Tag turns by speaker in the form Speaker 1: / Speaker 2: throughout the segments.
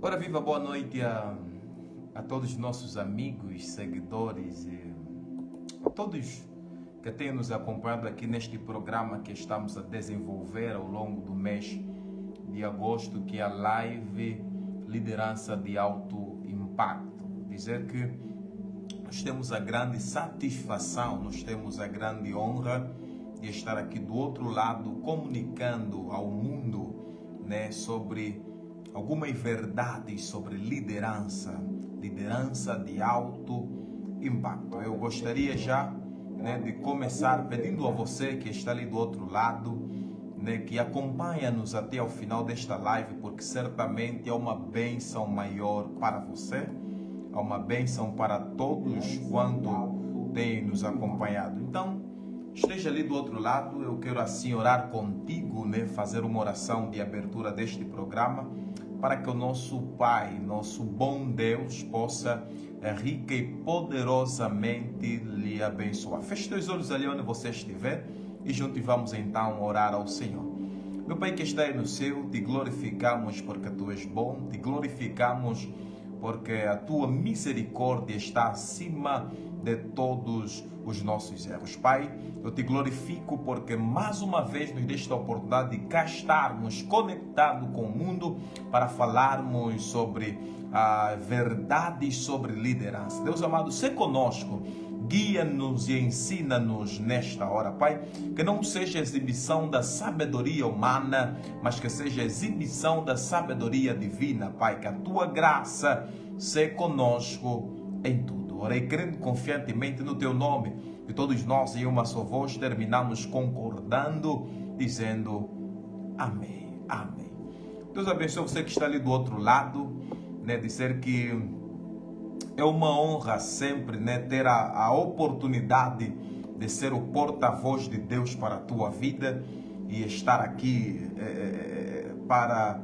Speaker 1: Ora, viva, boa noite a todos os nossos amigos, seguidores e a todos que têm nos acompanhado aqui neste programa que estamos a desenvolver ao longo do mês de agosto, que é a live Liderança de Alto Impacto. Dizer que nós temos a grande satisfação, nós temos a grande honra de estar aqui do outro lado comunicando ao mundo, sobre algumas verdades sobre liderança de alto impacto. Eu gostaria já de começar pedindo a você que está ali do outro lado, que acompanha-nos até ao final desta live, porque certamente é uma bênção maior para você, é uma bênção para todos quanto têm nos acompanhado. Então, esteja ali do outro lado, eu quero assim orar contigo, fazer uma oração de abertura deste programa, para que o nosso Pai, nosso bom Deus, possa rica e poderosamente lhe abençoar. Feche teus olhos ali onde você estiver e juntos vamos então orar ao Senhor. Meu Pai que está aí no céu, te glorificamos porque tu és bom, te glorificamos porque a tua misericórdia está acima de todos os nossos erros. Pai, eu te glorifico porque mais uma vez nos deste a oportunidade de cá estarmos conectados com o mundo para falarmos sobre a verdade sobre liderança. Deus amado, se conosco, guia-nos e ensina-nos nesta hora, Pai, que não seja exibição da sabedoria humana, mas que seja exibição da sabedoria divina, Pai, que a tua graça seja conosco em tudo. Orei crendo confiantemente no teu nome e todos nós em uma só voz terminamos concordando, dizendo amém, amém. Deus abençoe você que está ali do outro lado, dizer que é uma honra sempre ter a oportunidade de ser o porta-voz de Deus para a tua vida e estar aqui para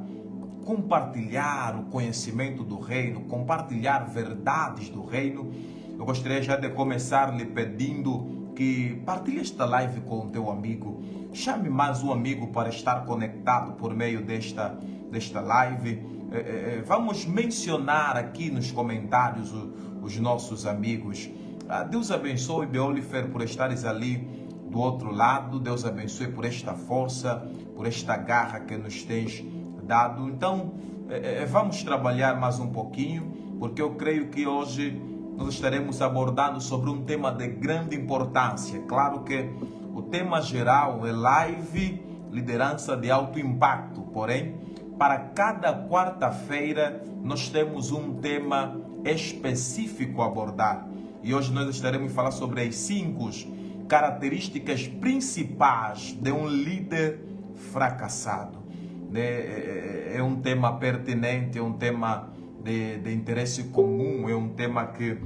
Speaker 1: compartilhar o conhecimento do reino, compartilhar verdades do reino. Eu gostaria já de começar lhe pedindo que partilhe esta live com o teu amigo. Chame mais um amigo para estar conectado por meio desta live. Vamos mencionar aqui nos comentários os nossos amigos. Deus abençoe, Beolifer, por estares ali do outro lado. Deus abençoe por esta força, por esta garra que nos tens dado. Então, vamos trabalhar mais um pouquinho, porque eu creio que hoje nós estaremos abordando sobre um tema de grande importância. Claro que o tema geral é live liderança de alto impacto, porém, para cada quarta-feira nós temos um tema específico a abordar. E hoje nós estaremos falando sobre as 5 características principais de um líder fracassado. É um tema pertinente, é um tema de interesse comum, é um tema que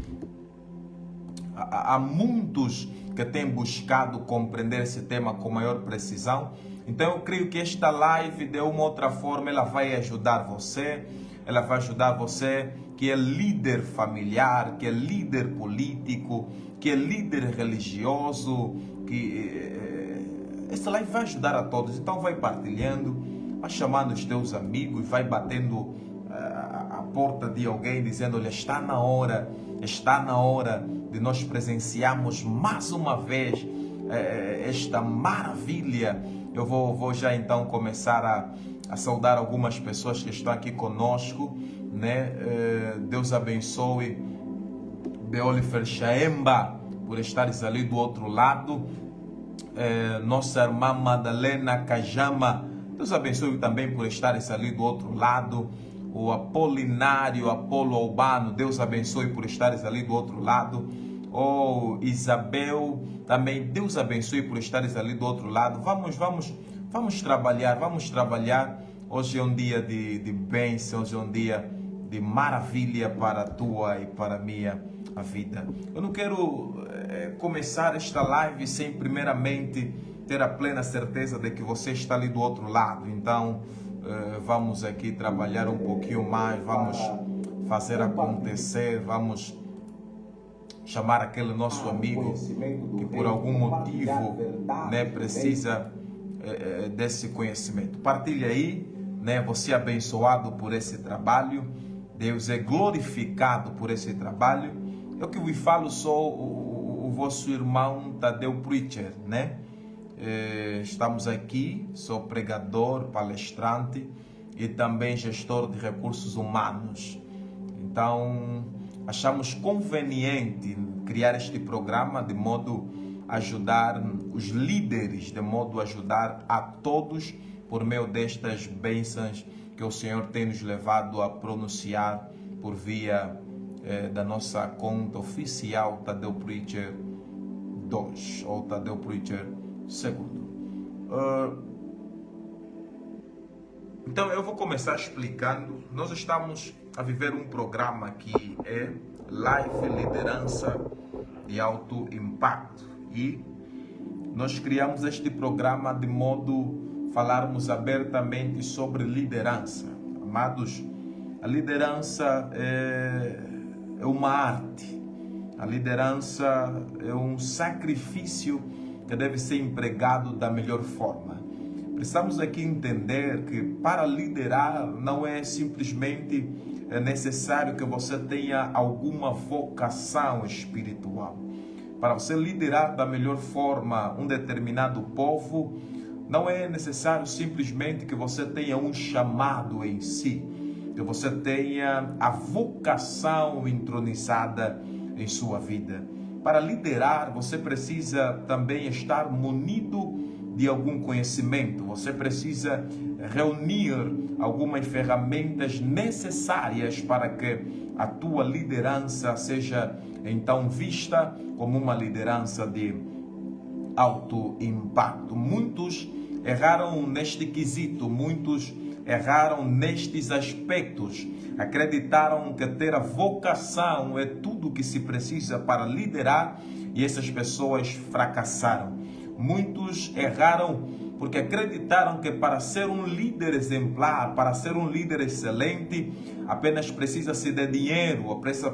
Speaker 1: há muitos que têm buscado compreender esse tema com maior precisão. Então eu creio que esta live, de uma outra forma, ela vai ajudar você, ela vai ajudar você que é líder familiar, que é líder político, que é líder religioso, esta live vai ajudar a todos. Então vai partilhando, vai chamando os teus amigos, vai batendo a porta de alguém dizendo, olha, está na hora de nós presenciarmos mais uma vez esta maravilha. Eu vou já então começar a saudar algumas pessoas que estão aqui conosco, Deus abençoe Beolifer Chaemba por estares ali do outro lado, nossa irmã Madalena Kajama, Deus abençoe também por estares ali do outro lado. O Apolinário Apolo Albano, Deus abençoe por estares ali do outro lado. Isabel, também Deus abençoe por estares ali do outro lado. Vamos trabalhar. Hoje é um dia de bênção, hoje é um dia de maravilha para a tua e para a minha vida. Eu não quero começar esta live sem primeiramente ter a plena certeza de que você está ali do outro lado. Então, vamos aqui trabalhar um pouquinho mais, vamos fazer acontecer, vamos chamar aquele nosso amigo que por algum motivo precisa desse conhecimento. Partilha aí, né? Você é abençoado por esse trabalho. Deus é glorificado por esse trabalho. Eu que vos falo sou o vosso irmão Tadeu Preacher, né? Estamos aqui, sou pregador, palestrante e também gestor de recursos humanos. Então, achamos conveniente criar este programa de modo a ajudar os líderes, de modo a ajudar a todos por meio destas bênçãos que o Senhor tem nos levado a pronunciar por via da nossa conta oficial Tadeu Preacher 2 ou Tadeu Preacher 2. Então eu vou começar explicando. Nós estamos a viver um programa que é Life Liderança de Alto Impacto e nós criamos este programa de modo a falarmos abertamente sobre liderança. Amados, a liderança é uma arte. A liderança é um sacrifício que deve ser empregado da melhor forma. Precisamos aqui entender que para liderar não é simplesmente necessário que você tenha alguma vocação espiritual. Para você liderar da melhor forma um determinado povo, não é necessário simplesmente que você tenha um chamado em si, que você tenha a vocação entronizada em sua vida. Para liderar, você precisa também estar munido de algum conhecimento. Você precisa reunir algumas ferramentas necessárias para que a tua liderança seja então vista como uma liderança de alto impacto. Muitos erraram neste quesito, muitos erraram nestes aspectos. Acreditaram que ter a vocação é tudo que se precisa para liderar e essas pessoas fracassaram. Muitos erraram porque acreditaram que para ser um líder exemplar, para ser um líder excelente, apenas precisa-se de dinheiro,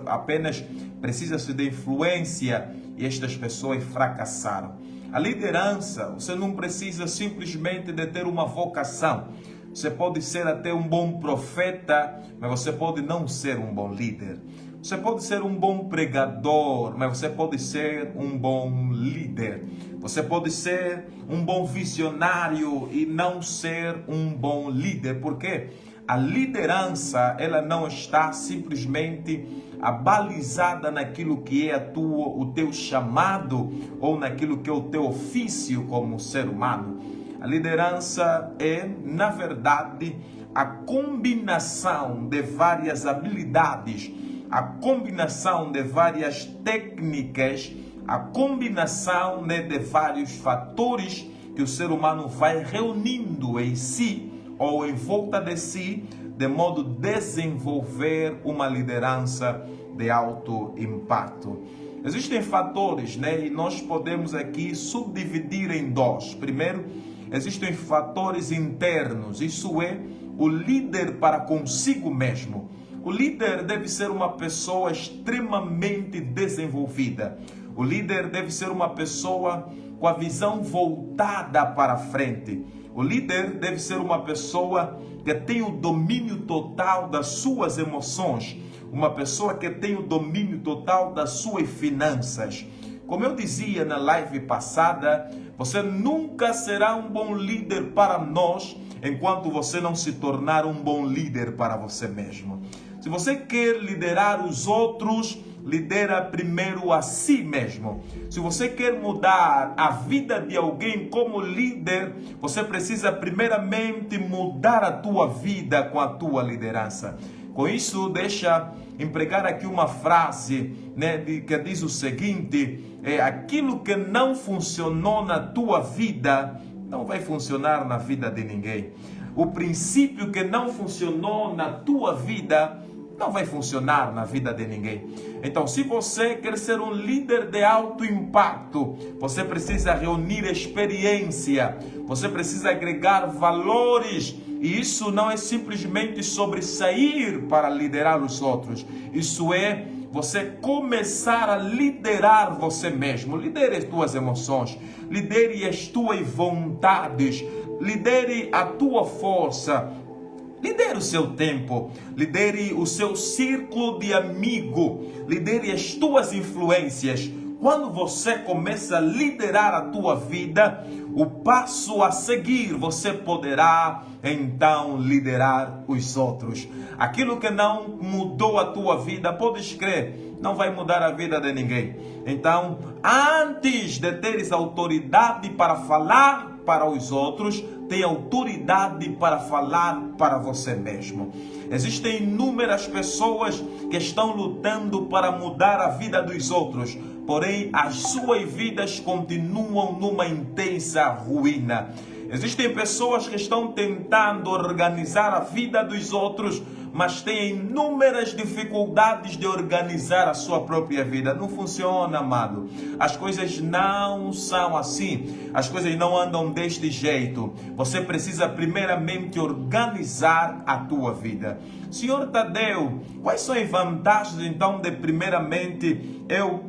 Speaker 1: apenas precisa-se de influência e estas pessoas fracassaram. A liderança, você não precisa simplesmente de ter uma vocação. Você pode ser até um bom profeta, mas você pode não ser um bom líder. Você pode ser um bom pregador, mas você pode ser um bom líder. Você pode ser um bom visionário e não ser um bom líder. Por quê? A liderança, ela não está simplesmente abalizada naquilo que é o teu chamado ou naquilo que é o teu ofício como ser humano. A liderança é, na verdade, a combinação de várias habilidades, a combinação de várias técnicas, a combinação de vários fatores que o ser humano vai reunindo em si ou em volta de si, de modo a desenvolver uma liderança de alto impacto. Existem fatores, e nós podemos aqui subdividir em dois. Primeiro, existem fatores internos, isso é, o líder para consigo mesmo. O líder deve ser uma pessoa extremamente desenvolvida. O líder deve ser uma pessoa com a visão voltada para frente. O líder deve ser uma pessoa que tem o domínio total das suas emoções. Uma pessoa que tem o domínio total das suas finanças. Como eu dizia na live passada, você nunca será um bom líder para nós enquanto você não se tornar um bom líder para você mesmo. Se você quer liderar os outros, lidera primeiro a si mesmo. Se você quer mudar a vida de alguém como líder, você precisa primeiramente mudar a tua vida com a tua liderança. Com isso, deixa empregar aqui uma frase, que diz o seguinte: aquilo que não funcionou na tua vida, não vai funcionar na vida de ninguém. O princípio que não funcionou na tua vida, não vai funcionar na vida de ninguém. Então, se você quer ser um líder de alto impacto, você precisa reunir experiência, você precisa agregar valores, e isso não é simplesmente sobre sair para liderar os outros. Isso é você começar a liderar você mesmo. Lidere as tuas emoções, lidere as tuas vontades, lidere a tua força. Lidere o seu tempo, lidere o seu círculo de amigo, lidere as tuas influências. Quando você começa a liderar a tua vida, o passo a seguir você poderá então liderar os outros. Aquilo que não mudou a tua vida, podes crer, não vai mudar a vida de ninguém. Então, antes de teres autoridade para falar para os outros, tem autoridade para falar para você mesmo. Existem inúmeras pessoas que estão lutando para mudar a vida dos outros, porém as suas vidas continuam numa intensa ruína. Existem pessoas que estão tentando organizar a vida dos outros, mas têm inúmeras dificuldades de organizar a sua própria vida. Não funciona, amado. As coisas não são assim. As coisas não andam deste jeito. Você precisa primeiramente organizar a tua vida. Senhor Tadeu, quais são as vantagens então de primeiramente eu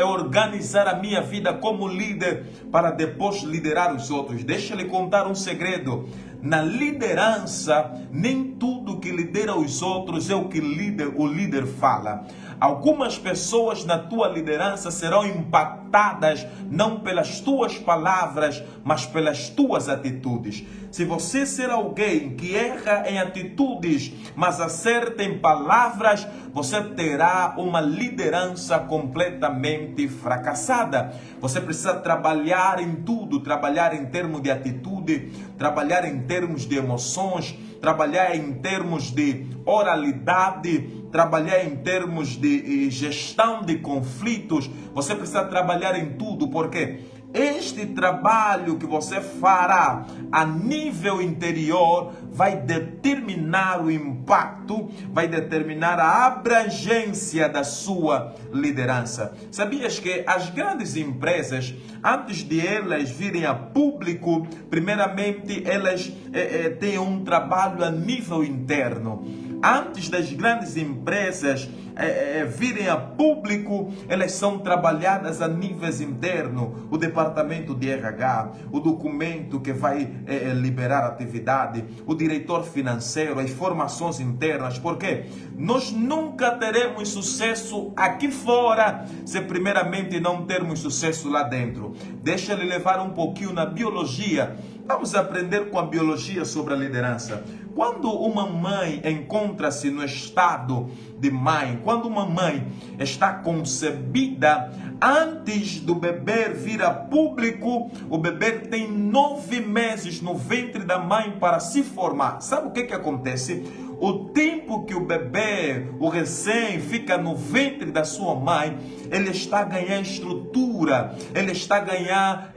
Speaker 1: organizar a minha vida como líder para depois liderar os outros? Deixa eu lhe contar um segredo. Na liderança, nem tudo que lidera os outros é o que o líder fala. Algumas pessoas na tua liderança serão impactadas não pelas tuas palavras, mas pelas tuas atitudes. Se você ser alguém que erra em atitudes, mas acerta em palavras, você terá uma liderança completamente fracassada. Você precisa trabalhar em tudo, trabalhar em termos de atitude, trabalhar em termos de emoções, trabalhar em termos de oralidade, trabalhar em termos de gestão de conflitos. Você precisa trabalhar em tudo, porque este trabalho que você fará a nível interior vai determinar o impacto, vai determinar a abrangência da sua liderança. Sabias que as grandes empresas, antes de elas virem a público, primeiramente elas têm um trabalho a nível interno. Antes das grandes empresas virem a público, elas são trabalhadas a níveis internos. O departamento de RH, o documento que vai liberar a atividade, o diretor financeiro, as formações internas. Porque nós nunca teremos sucesso aqui fora se primeiramente não termos sucesso lá dentro. Deixa eu levar um pouquinho na biologia. Vamos aprender com a biologia sobre a liderança. Quando uma mãe encontra-se no estado de mãe, quando uma mãe está concebida, antes do bebê vir a público, o bebê tem 9 meses no ventre da mãe para se formar. Sabe o que acontece? O tempo que o bebê, o recém, fica no ventre da sua mãe, ele está a ganhar estrutura, ele está a ganhar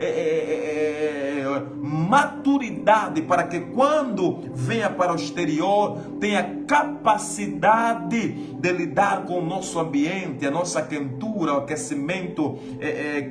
Speaker 1: maturidade para que quando venha para o exterior tenha capacidade de lidar com o nosso ambiente, a nossa quentura, o aquecimento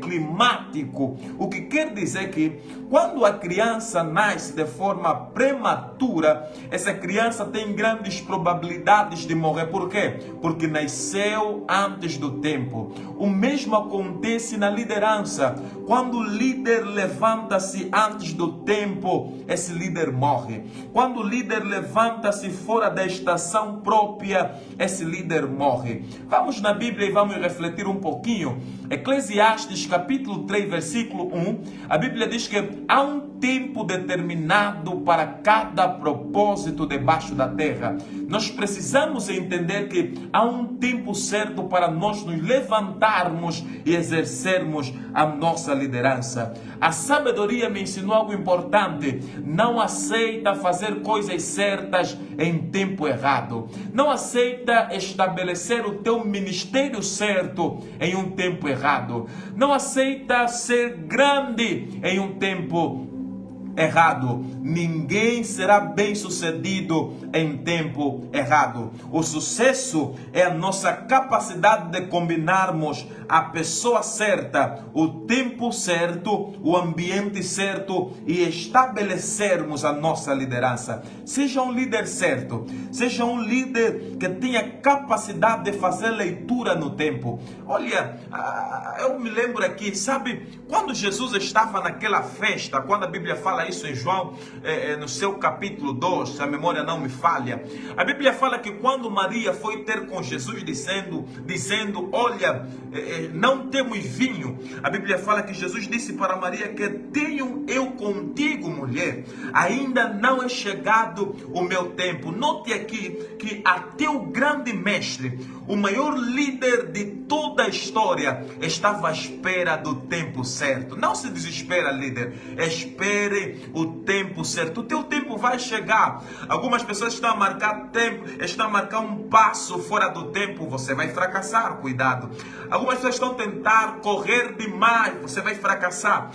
Speaker 1: climático. O que quer dizer que quando a criança nasce de forma prematura, essa criança tem grandes probabilidades de morrer. Por quê? Porque nasceu antes do tempo. O mesmo acontece na liderança. Quando o líder levanta-se antes do tempo, esse líder morre. Quando o líder levanta-se fora da estação própria, esse líder morre. Vamos na Bíblia e vamos refletir um pouquinho. Eclesiastes capítulo 3, versículo 1, a Bíblia diz que há um tempo determinado para cada propósito debaixo da terra. Nós precisamos entender que há um tempo certo para nós nos levantarmos e exercermos a nossa liderança. A sabedoria me ensinou algo importante: não aceita fazer coisas certas em tempo errado. Não aceita estabelecer o teu ministério certo em um tempo errado. Não aceita ser grande em um tempo errado. Ninguém será bem sucedido em tempo errado. O sucesso é a nossa capacidade de combinarmos a pessoa certa, o tempo certo, o ambiente certo e estabelecermos a nossa liderança. Seja um líder certo, seja um líder que tenha capacidade de fazer leitura no tempo. Olha, eu me lembro aqui, sabe, quando Jesus estava naquela festa, quando a Bíblia fala fala isso em João, no seu capítulo 2, se a memória não me falha. A Bíblia fala que quando Maria foi ter com Jesus dizendo, olha, não temos vinho. A Bíblia fala que Jesus disse para Maria que tenho eu contigo, mulher, ainda não é chegado o meu tempo. Note aqui que até o grande mestre, o maior líder de toda a história, estava à espera do tempo certo. Não se desespera, líder. Espere o tempo certo. O teu tempo vai chegar. Algumas pessoas estão a marcar tempo, estão a marcar um passo fora do tempo. Você vai fracassar, cuidado. Algumas pessoas estão a tentar correr demais. Você vai fracassar.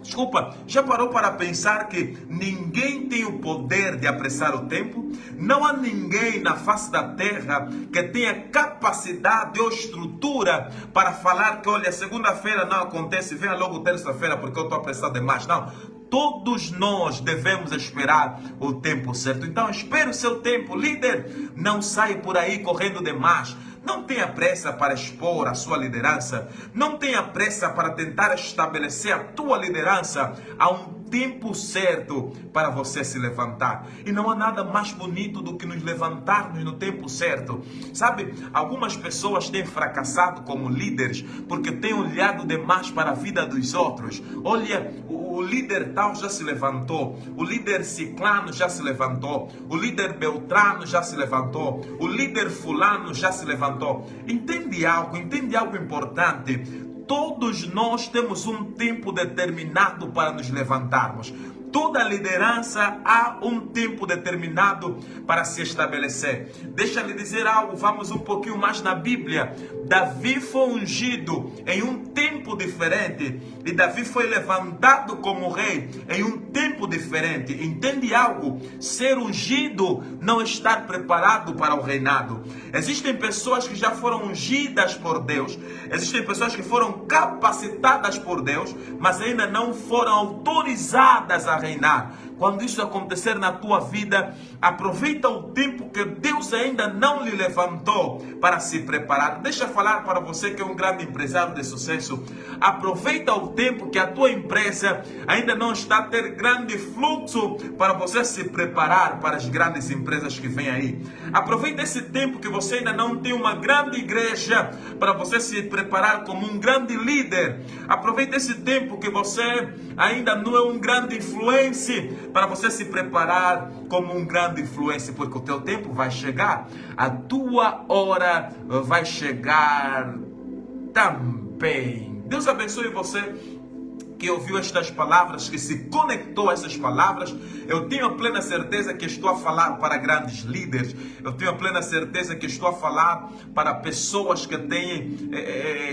Speaker 1: Desculpa, já parou para pensar que ninguém tem o poder de apressar o tempo? Não há ninguém na face da terra que tenha capacidade ou estrutura para falar que, olha, segunda-feira não acontece, venha logo terça-feira porque eu estou apressado demais. Não. Todos nós devemos esperar o tempo certo. Então, espere o seu tempo, líder. Não saia por aí correndo demais. Não tenha pressa para expor a sua liderança. Não tenha pressa para tentar estabelecer a tua liderança. Há um tempo certo para você se levantar. E não há nada mais bonito do que nos levantarmos no tempo certo. Sabe, algumas pessoas têm fracassado como líderes porque têm olhado demais para a vida dos outros. Olha, o líder tal já se levantou. O líder ciclano já se levantou. O líder beltrano já se levantou. O líder fulano já se levantou. Entende algo importante. Todos nós temos um tempo determinado para nos levantarmos. Toda liderança há um tempo determinado para se estabelecer. Deixa eu lhe dizer algo, vamos um pouquinho mais na Bíblia. Davi foi ungido em um tempo diferente e Davi foi levantado como rei em um tempo diferente. Entende algo? Ser ungido não é estar preparado para o reinado. Existem pessoas que já foram ungidas por Deus, existem pessoas que foram capacitadas por Deus, mas ainda não foram autorizadas a reinar. Quando isso acontecer na tua vida, aproveita o tempo que Deus ainda não lhe levantou para se preparar. Deixa eu falar para você que é um grande empresário de sucesso. Aproveita o tempo que a tua empresa ainda não está a ter grande fluxo para você se preparar para as grandes empresas que vêm aí. Aproveita esse tempo que você ainda não tem uma grande igreja para você se preparar como um grande líder. Aproveita esse tempo que você ainda não é um grande influencer para você se preparar como um grande influencer, porque o teu tempo vai chegar, a tua hora vai chegar também. Deus abençoe você que ouviu estas palavras, que se conectou a essas palavras. Eu tenho a plena certeza que estou a falar para grandes líderes. Eu tenho a plena certeza que estou a falar para pessoas que têm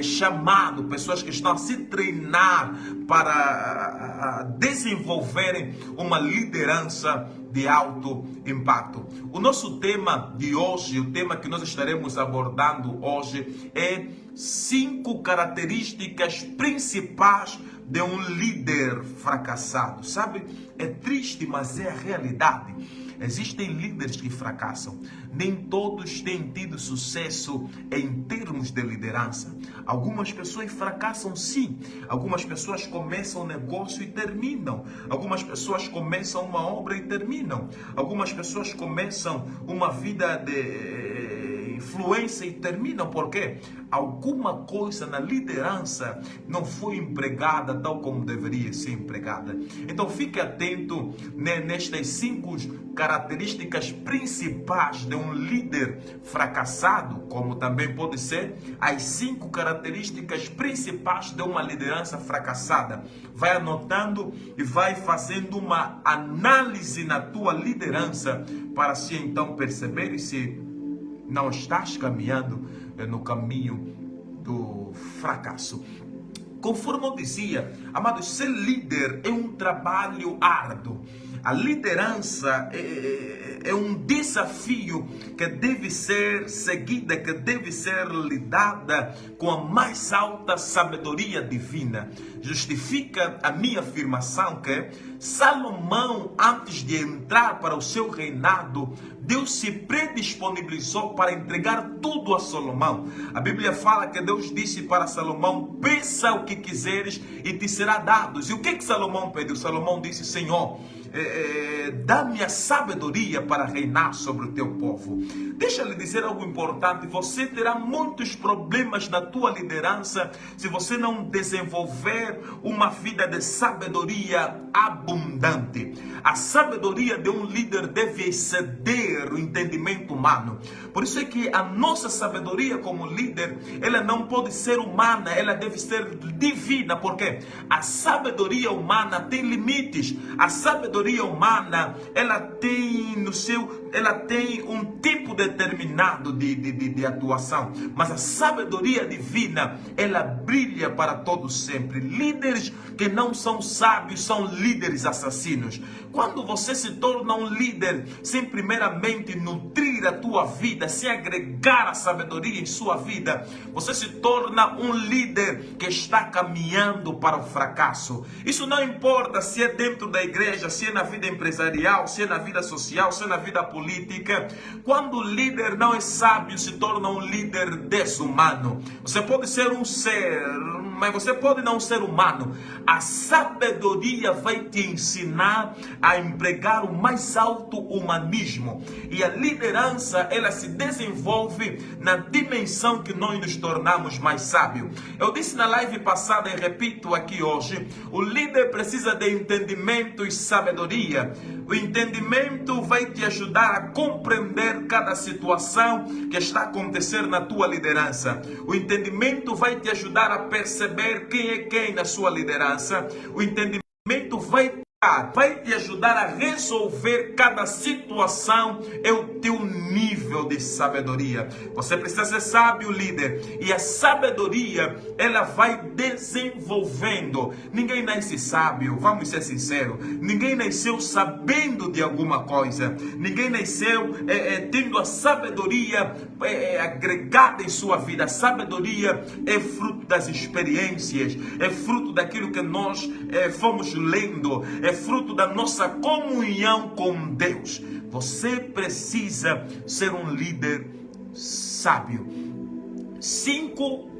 Speaker 1: chamado, pessoas que estão a se treinar para desenvolverem uma liderança de alto impacto. O nosso tema de hoje, o tema que nós estaremos abordando hoje é 5 características principais de um líder fracassado. Sabe, é triste, mas é a realidade. Existem líderes que fracassam. Nem todos têm tido sucesso em termos de liderança. Algumas pessoas fracassam sim. Algumas pessoas começam um negócio e terminam. Algumas pessoas começam uma obra e terminam. Algumas pessoas começam uma vida de influência e terminam. Por quê? Alguma coisa na liderança não foi empregada tal como deveria ser empregada. Então fique atento nestas 5 características principais de um líder fracassado, como também pode ser as 5 características principais de uma liderança fracassada. Vai anotando e vai fazendo uma análise na tua liderança para se então perceber se não estás caminhando no caminho do fracasso. Conforme eu dizia, amados, ser líder é um trabalho árduo. A liderança é um desafio que deve ser seguida, que deve ser lidada com a mais alta sabedoria divina. Justifica a minha afirmação que Salomão, antes de entrar para o seu reinado, Deus se predisponibilizou para entregar tudo a Salomão. A Bíblia fala que Deus disse para Salomão: peça o que quiseres e te será dado. E o que Salomão pediu? Salomão disse: Senhor, dá-me a sabedoria para reinar sobre o teu povo. Deixa eu lhe dizer algo importante: você terá muitos problemas na tua liderança se você não desenvolver uma vida de sabedoria abundante. A sabedoria de um líder deve exceder o entendimento humano. Por isso é que a nossa sabedoria como líder, ela não pode ser humana, ela deve ser divina, porque a sabedoria humana tem limites. A sabedoria humana, ela tem um tipo determinado de atuação, mas a sabedoria divina, ela brilha para todos sempre. Líderes que não são sábios são líderes assassinos. Quando você se torna um líder sem primeiramente nutrir a tua vida, sem agregar a sabedoria em sua vida, você se torna um líder que está caminhando para o fracasso. Isso não importa se é dentro da igreja, se é na vida empresarial, se é na vida social, se é na vida política. Quando o líder não é sábio, se torna um líder desumano. Você pode ser um ser, mas você pode não ser humano. A sabedoria vai te ensinar a empregar o mais alto humanismo. E a liderança, ela se desenvolve na dimensão que nós nos tornamos mais sábios. Eu disse na live passada e repito aqui hoje: o líder precisa de entendimento e sabedoria. O entendimento vai te ajudar a compreender cada situação que está acontecendo na tua liderança. O entendimento vai te ajudar a perceber quem é quem na sua liderança. O entendimento vai te ajudar a resolver cada situação. É o teu nível de sabedoria. Você precisa ser sábio, líder, e a sabedoria, ela vai desenvolvendo. Ninguém nasce sábio, vamos ser sinceros. Ninguém nasceu sabendo de alguma coisa. Ninguém nasceu tendo a sabedoria agregada em sua vida. A sabedoria é fruto das experiências, é fruto daquilo que nós fomos lendo, é fruto da nossa comunhão com Deus. Você precisa ser um líder sábio. Cinco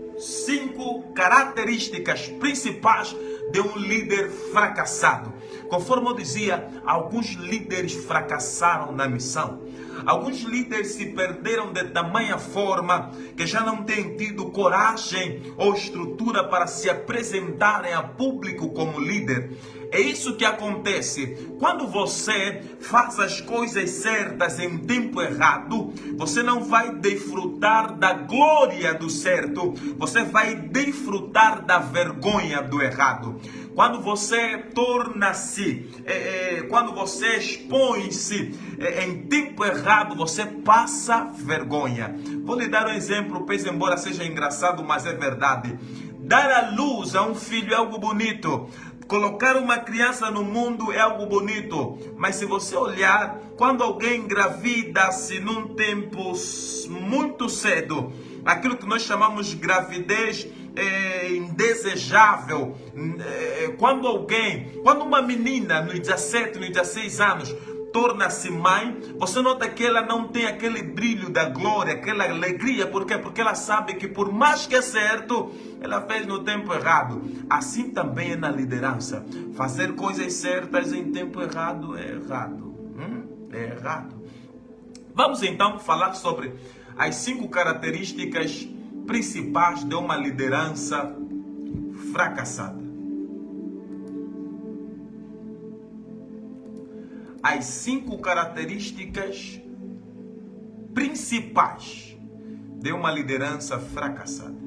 Speaker 1: características principais de um líder fracassado. Conforme eu dizia, alguns líderes fracassaram na missão. Alguns líderes se perderam de tamanha forma que já não têm tido coragem ou estrutura para se apresentarem a público como líder. É isso que acontece. Quando você faz as coisas certas em tempo errado, você não vai desfrutar da glória do certo, você vai desfrutar da vergonha do errado. Quando você quando você expõe-se em tempo errado, você passa vergonha. Vou lhe dar um exemplo, pois embora seja engraçado, mas é verdade. Dar à luz a um filho é algo bonito. Colocar uma criança no mundo é algo bonito. Mas se você olhar, quando alguém engravida-se num tempo muito cedo, aquilo que nós chamamos de gravidez indesejável, quando uma menina nos 17, nos 16 anos torna-se mãe, você nota que ela não tem aquele brilho da glória, aquela alegria. Por quê? Porque ela sabe que por mais que é certo, ela fez no tempo errado. Assim também é na liderança. Fazer coisas certas em tempo errado é errado. É errado. Vamos então falar sobre as 5 características principais de uma liderança fracassada. As 5 características principais de uma liderança fracassada.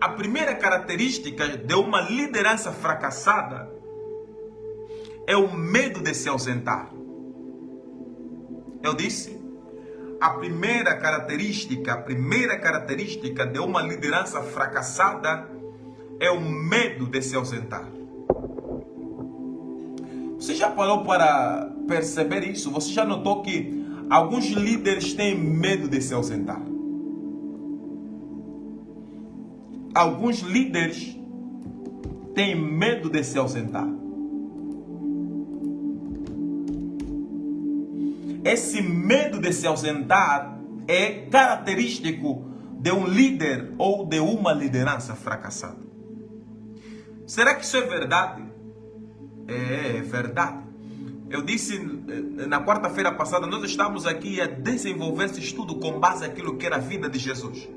Speaker 1: A primeira característica de uma liderança fracassada é o medo de se ausentar. Eu disse, a primeira característica de uma liderança fracassada é o medo de se ausentar. Você já parou para perceber isso? Você já notou que alguns líderes têm medo de se ausentar? alguns líderes têm medo de se ausentar. Esse medo de se ausentar é característico de um líder ou de uma liderança fracassada. Será que isso é verdade? É verdade. Eu disse na quarta-feira passada, nós estamos aqui a desenvolver esse estudo com base naquilo que era a vida de Jesus.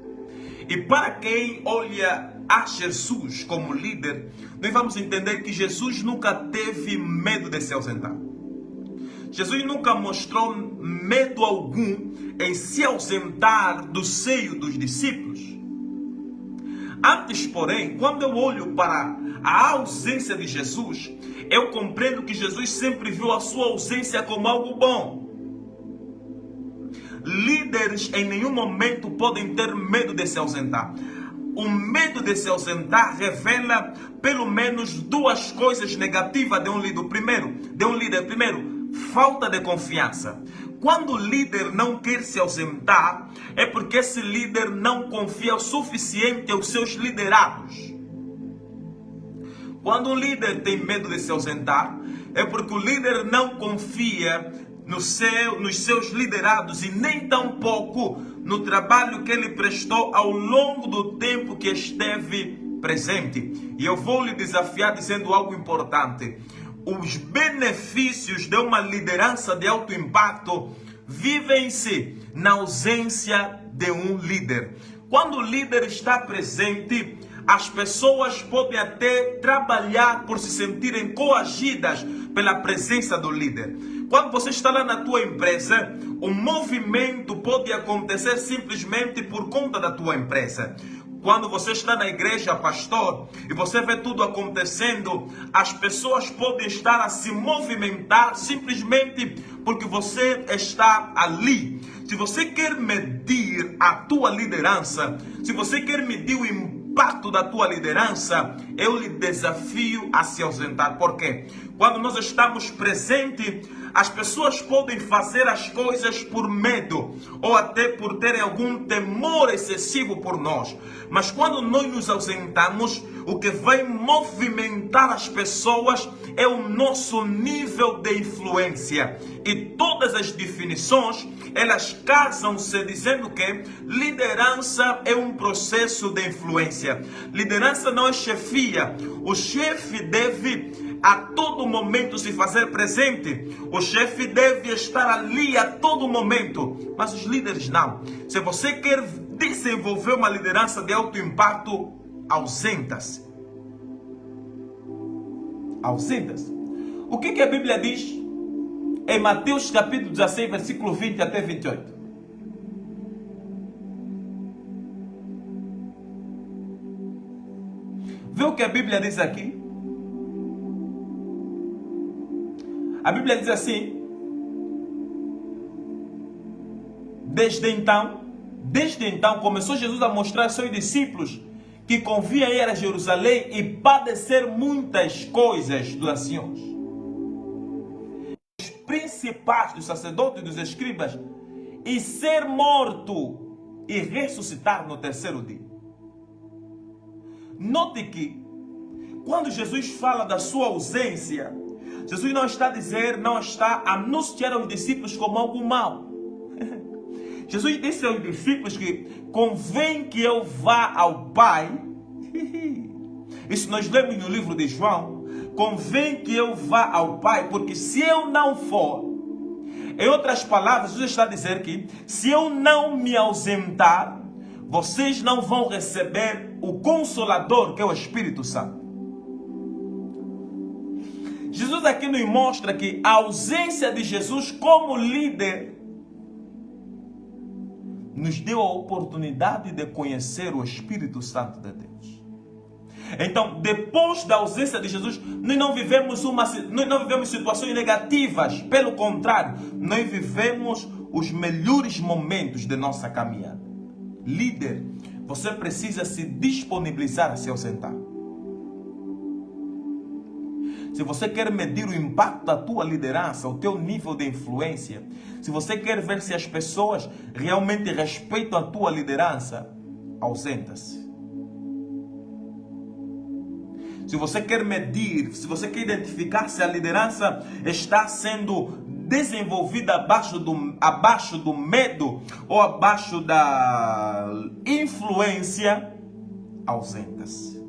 Speaker 1: E para quem olha a Jesus como líder, nós vamos entender que Jesus nunca teve medo de se ausentar. Jesus nunca mostrou medo algum em se ausentar do seio dos discípulos. Antes, porém, quando eu olho para a ausência de Jesus, eu compreendo que Jesus sempre viu a sua ausência como algo bom. Líderes em nenhum momento podem ter medo de se ausentar. O medo de se ausentar revela pelo menos duas coisas negativas de um líder. Primeiro, falta de confiança. Quando o líder não quer se ausentar, é porque esse líder não confia o suficiente aos seus liderados. Quando um líder tem medo de se ausentar, é porque o líder não confia nos seus liderados e nem tampouco no trabalho que ele prestou ao longo do tempo que esteve presente. E eu vou lhe desafiar dizendo algo importante. Os benefícios de uma liderança de alto impacto vivem-se na ausência de um líder. Quando o líder está presente, as pessoas podem até trabalhar por se sentirem coagidas pela presença do líder. Quando você está lá na tua empresa, o movimento pode acontecer simplesmente por conta da tua empresa. Quando você está na igreja, pastor, e você vê tudo acontecendo, as pessoas podem estar a se movimentar simplesmente porque você está ali. Se você quer medir a tua liderança, se você quer medir o impacto da tua liderança, eu lhe desafio a se ausentar. Por quê? Quando nós estamos presentes, as pessoas podem fazer as coisas por medo ou até por terem algum temor excessivo por nós. Mas quando nós nos ausentamos, o que vai movimentar as pessoas é o nosso nível de influência. E todas as definições, elas casam-se dizendo que liderança é um processo de influência. Liderança não é chefia. O chefe deve a todo momento se fazer presente. O chefe deve estar ali a todo momento. Mas os líderes não. Se você quer desenvolver uma liderança de alto impacto, ausenta-se. Ausenta-se. O que a Bíblia diz em Mateus capítulo 16, versículo 20 até 28? Vê o que a Bíblia diz aqui? A Bíblia diz assim: Desde então começou Jesus a mostrar aos seus discípulos que convinha ir a Jerusalém e padecer muitas coisas dos anciãos, os principais, dos sacerdotes e dos escribas, e ser morto e ressuscitar no terceiro dia. Note que quando Jesus fala da sua ausência, Jesus não está a anunciar aos discípulos como algo mau. Jesus disse aos discípulos que convém que eu vá ao Pai. Isso nós lemos no livro de João. Convém que eu vá ao Pai, porque se eu não for, em outras palavras, Jesus está a dizer que se eu não me ausentar, vocês não vão receber o Consolador, que é o Espírito Santo. Jesus aqui nos mostra que a ausência de Jesus como líder nos deu a oportunidade de conhecer o Espírito Santo de Deus. Então, depois da ausência de Jesus, nós não vivemos situações negativas. Pelo contrário, nós vivemos os melhores momentos de nossa caminhada. Líder, você precisa se disponibilizar a se ausentar. Se você quer medir o impacto da tua liderança, o teu nível de influência, se você quer ver se as pessoas realmente respeitam a tua liderança, ausenta-se. se você quer medir, se você quer identificar se a liderança está sendo desenvolvida abaixo do medo ou abaixo da influência, ausenta-se.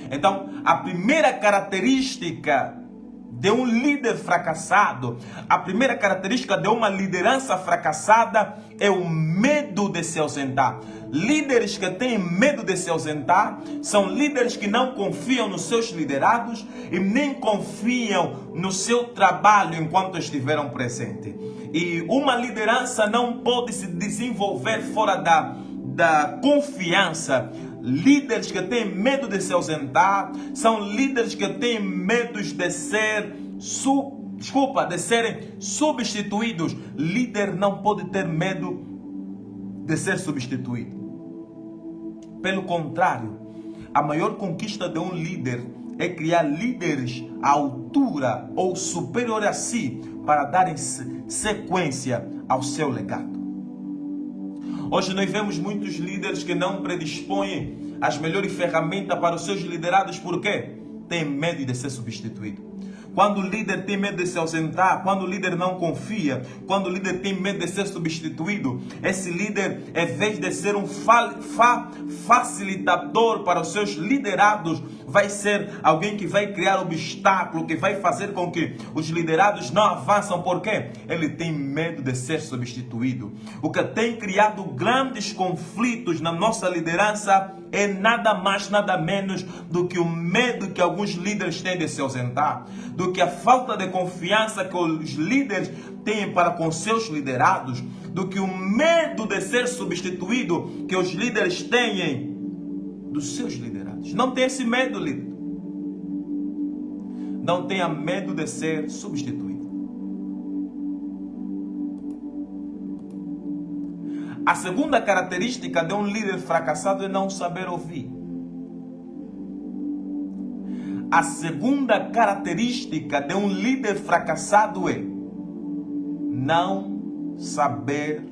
Speaker 1: Então, a primeira característica de um líder fracassado, a primeira característica de uma liderança fracassada é o medo de se ausentar. Líderes que têm medo de se ausentar são líderes que não confiam nos seus liderados e nem confiam no seu trabalho enquanto estiveram presentes. E uma liderança não pode se desenvolver fora da confiança. Líderes que têm medo de se ausentar são líderes que têm medo de serem substituídos. Líder não pode ter medo de ser substituído. Pelo contrário, a maior conquista de um líder é criar líderes à altura ou superior a si para darem sequência ao seu legado. Hoje nós vemos muitos líderes que não predispõem as melhores ferramentas para os seus liderados. Por quê? Tem medo de ser substituído. Quando o líder tem medo de se ausentar, quando o líder não confia, quando o líder tem medo de ser substituído, esse líder, em vez de ser um facilitador para os seus liderados, vai ser alguém que vai criar obstáculo, que vai fazer com que os liderados não avançam. Por quê? Ele tem medo de ser substituído. O que tem criado grandes conflitos na nossa liderança é nada mais, nada menos do que o medo que alguns líderes têm de se ausentar, do que a falta de confiança que os líderes têm para com seus liderados, do que o medo de ser substituído que os líderes têm dos seus liderados. Não tenha esse medo, líder. Não tenha medo de ser substituído. A segunda característica de um líder fracassado é não saber ouvir. A segunda característica de um líder fracassado é não saber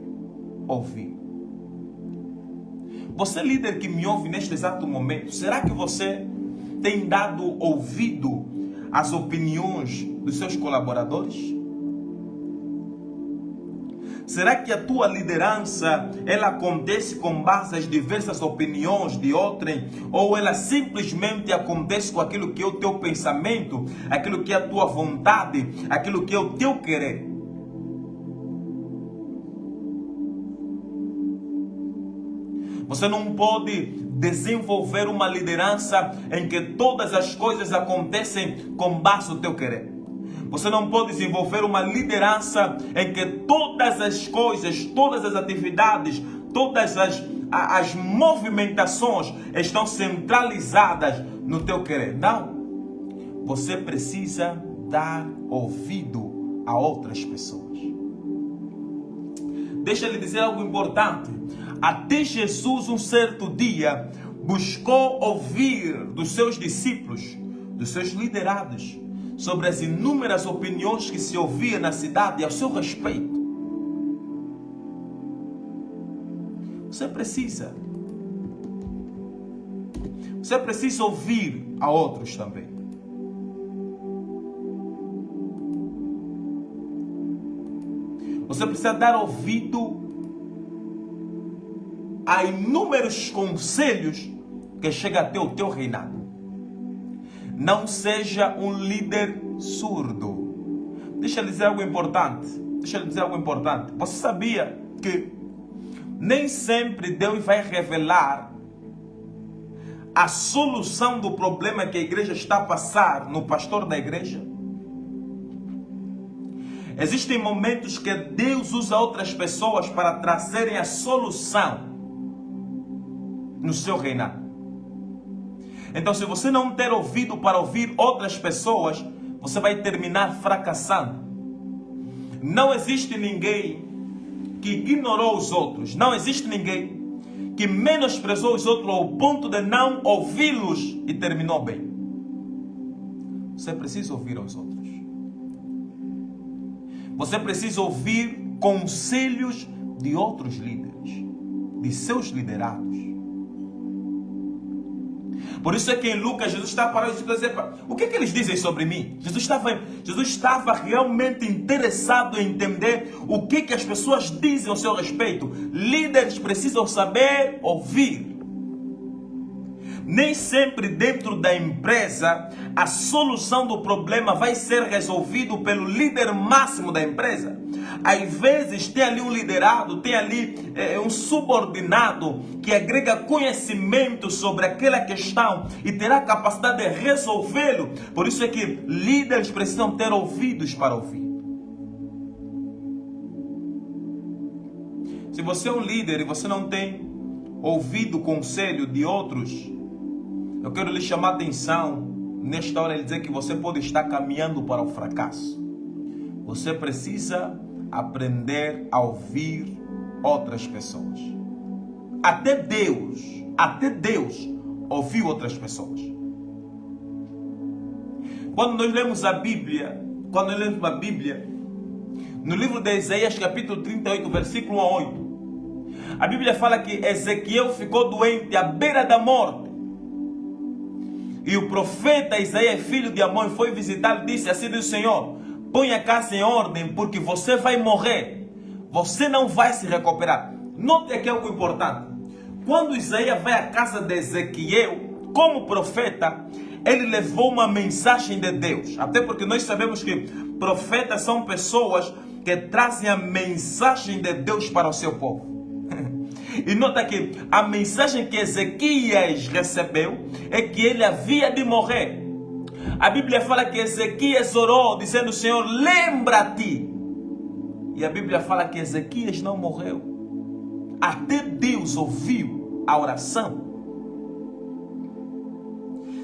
Speaker 1: ouvir. Você, líder que me ouve neste exato momento, será que você tem dado ouvido às opiniões dos seus colaboradores? Será que a tua liderança, ela acontece com base às diversas opiniões de outrem? Ou ela simplesmente acontece com aquilo que é o teu pensamento, aquilo que é a tua vontade, aquilo que é o teu querer? Você não pode desenvolver uma liderança em que todas as coisas acontecem com base no teu querer. Você não pode desenvolver uma liderança em que todas as coisas, todas as atividades, todas as movimentações estão centralizadas no teu querer. Não. Você precisa dar ouvido a outras pessoas. Deixa eu lhe dizer algo importante. Até Jesus, um certo dia, buscou ouvir dos seus discípulos, dos seus liderados, sobre as inúmeras opiniões que se ouvia na cidade ao seu respeito. Você precisa ouvir a outros também. Você precisa dar ouvido a inúmeros conselhos que chegam até o teu reinado. Não seja um líder surdo. Deixa eu lhe dizer algo importante. Você sabia que nem sempre Deus vai revelar a solução do problema que a igreja está a passar no pastor da igreja? Existem momentos que Deus usa outras pessoas para trazerem a solução no seu reinado. Então, se você não ter ouvido para ouvir outras pessoas, você vai terminar fracassando. Não existe ninguém que ignorou os outros. Não existe ninguém que menosprezou os outros ao ponto de não ouvi-los e terminou bem. Você precisa ouvir aos outros. Você precisa ouvir conselhos de outros líderes, de seus liderados. Por isso é que em Lucas, Jesus está parado e dizer, o que é que eles dizem sobre mim? Jesus estava realmente interessado em entender o que as pessoas dizem ao seu respeito. Líderes precisam saber ouvir. Nem sempre dentro da empresa a solução do problema vai ser resolvido pelo líder máximo da empresa. Às vezes tem ali um liderado, tem ali um subordinado que agrega conhecimento sobre aquela questão e terá capacidade de resolvê-lo. Por isso é que líderes precisam ter ouvidos para ouvir. Se você é um líder e você não tem ouvido o conselho de outros, eu quero lhe chamar a atenção nesta hora e dizer que você pode estar caminhando para o fracasso. Você precisa aprender a ouvir outras pessoas. Até Deus ouviu outras pessoas. Quando nós lemos a Bíblia, no livro de Isaías, capítulo 38, versículo 8, a Bíblia fala que Ezequiel ficou doente à beira da morte. E o profeta Isaías, filho de Amós, foi visitá-lo e disse: assim diz o Senhor, põe a casa em ordem, porque você vai morrer. Você não vai se recuperar. Note aqui algo importante. Quando Isaías vai à casa de Ezequiel, como profeta, ele levou uma mensagem de Deus. Até porque nós sabemos que profetas são pessoas que trazem a mensagem de Deus para o seu povo. E nota que a mensagem que Ezequias recebeu é que ele havia de morrer. A Bíblia fala que Ezequias orou, dizendo: Senhor, lembra-te. E a Bíblia fala que Ezequias não morreu. Até Deus ouviu a oração.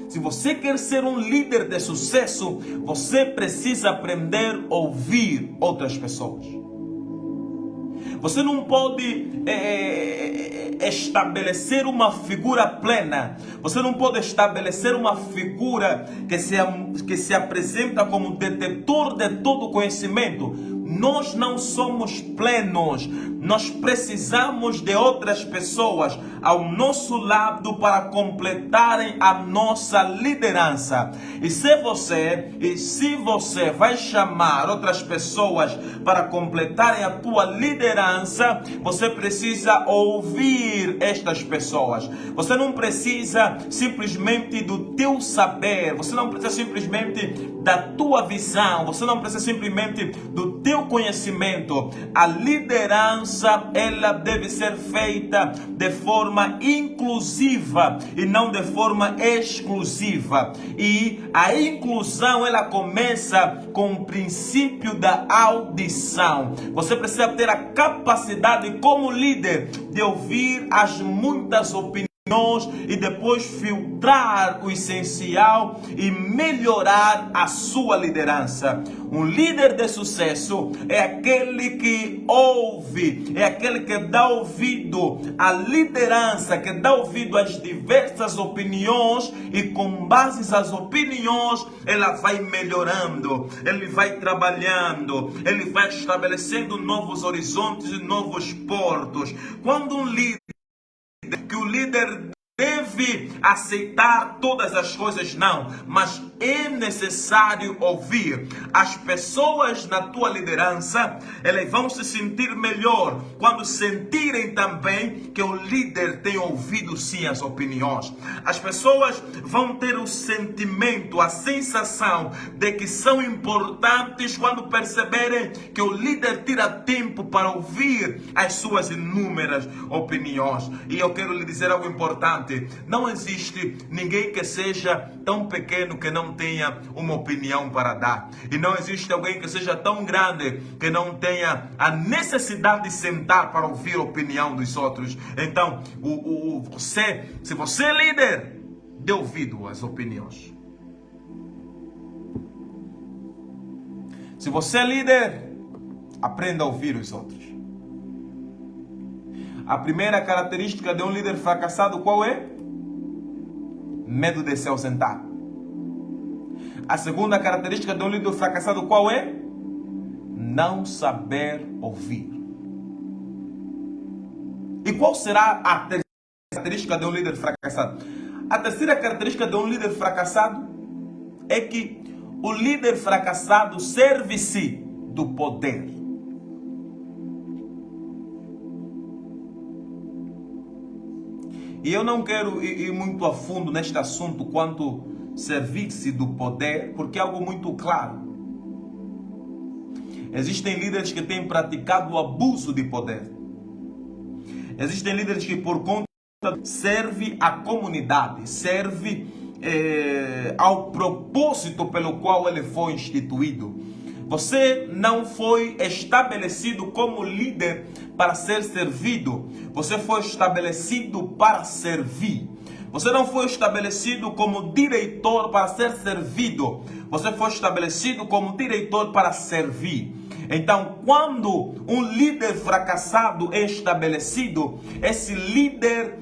Speaker 1: Se você quer ser um líder de sucesso, você precisa aprender a ouvir outras pessoas. Você não pode estabelecer uma figura plena. Você não pode estabelecer uma figura que se apresenta como detetor de todo conhecimento. Nós não somos plenos. Nós precisamos de outras pessoas ao nosso lado para completarem a nossa liderança. E se você vai chamar outras pessoas para completarem a tua liderança, você precisa ouvir estas pessoas. Você não precisa simplesmente do teu saber, você não precisa simplesmente da tua visão, você não precisa simplesmente do teu conhecimento. A liderança, ela deve ser feita de forma inclusiva e não de forma exclusiva. E a inclusão, ela começa com o princípio da audição. Você precisa ter a capacidade como líder de ouvir as muitas opiniões e depois filtrar o essencial e melhorar a sua liderança. Um líder de sucesso é aquele que ouve, é aquele que dá ouvido à liderança, que dá ouvido às diversas opiniões e com base nas opiniões ela vai melhorando, ele vai trabalhando, ele vai estabelecendo novos horizontes e novos portos. Quando um líder, que o líder deve aceitar todas as coisas, não, mas é necessário ouvir. As pessoas na tua liderança, elas vão se sentir melhor quando sentirem também que o líder tem ouvido sim as opiniões. As pessoas vão ter o sentimento, a sensação de que são importantes quando perceberem que o líder tira tempo para ouvir as suas inúmeras opiniões. E eu quero lhe dizer algo importante: não existe ninguém que seja tão pequeno que não tenha uma opinião para dar. E não existe alguém que seja tão grande que não tenha a necessidade de sentar para ouvir a opinião dos outros. Então, se você é líder, dê ouvido às opiniões. Se você é líder, aprenda a ouvir os outros. A primeira característica de um líder fracassado qual é? Medo de se ausentar. A segunda característica de um líder fracassado qual é? Não saber ouvir. E qual será a terceira característica de um líder fracassado? A terceira característica de um líder fracassado é que o líder fracassado serve-se do poder. E eu não quero ir muito a fundo neste assunto quanto servir-se do poder, porque é algo muito claro. Existem líderes que têm praticado o abuso de poder. Existem líderes que por conta serve à comunidade, serve ao propósito pelo qual ele foi instituído. Você não foi estabelecido como líder para ser servido. Você foi estabelecido para servir. Você não foi estabelecido como diretor para ser servido. Você foi estabelecido como diretor para servir. Então, quando um líder fracassado é estabelecido, esse líder